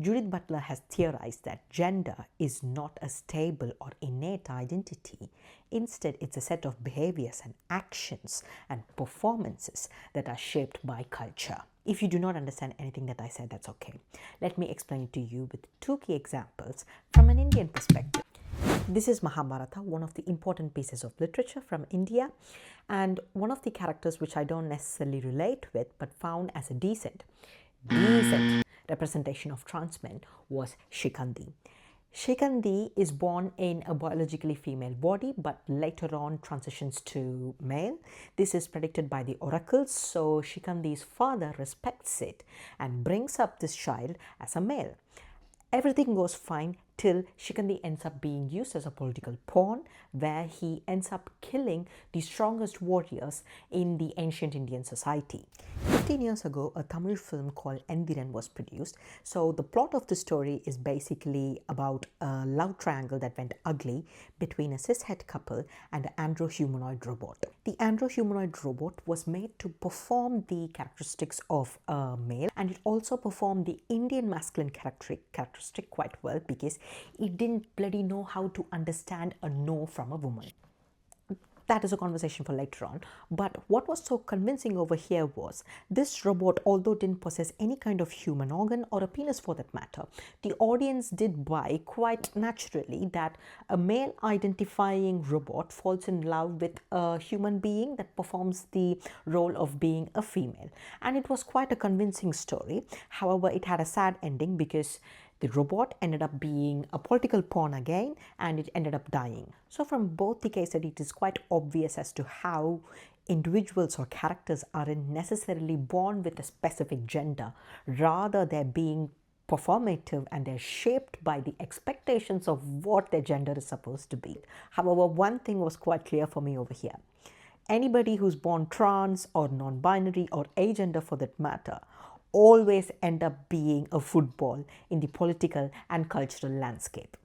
Judith Butler has theorized that gender is not a stable or innate identity. Instead, it's a set of behaviors and actions and performances that are shaped by culture. If you do not understand anything that I said, that's okay. Let me explain it to you with two key examples from an Indian perspective. This is Mahabharata, one of the important pieces of literature from India, and one of the characters which I don't necessarily relate with but found as a decent representation of trans men was Shikandi. Shikandi is born in a biologically female body but later on transitions to male. This is predicted by the oracles, so Shikandi's father respects it and brings up this child as a male. Everything goes fine till Shikandi ends up being used as a political pawn, where he ends up killing the strongest warriors in the ancient Indian society. 15 years ago, a Tamil film called Endiran was produced. So the plot of the story is basically about a love triangle that went ugly between a cishet couple and an andro-humanoid robot. The andro-humanoid robot was made to perform the characteristics of a male, and it also performed the Indian masculine characteristic quite well because it didn't bloody know how to understand a no from a woman. That is a conversation for later on. But what was so convincing over here was this robot, although didn't possess any kind of human organ or a penis for that matter, the audience did buy quite naturally that a male identifying robot falls in love with a human being that performs the role of being a female. And it was quite a convincing story. However, it had a sad ending because the robot ended up being a political pawn again, and it ended up dying. So from both the cases, it is quite obvious as to how individuals or characters aren't necessarily born with a specific gender. Rather, they're being performative and they're shaped by the expectations of what their gender is supposed to be. However, one thing was quite clear for me over here. Anybody who's born trans or non-binary or agender for that matter always end up being a football in the political and cultural landscape.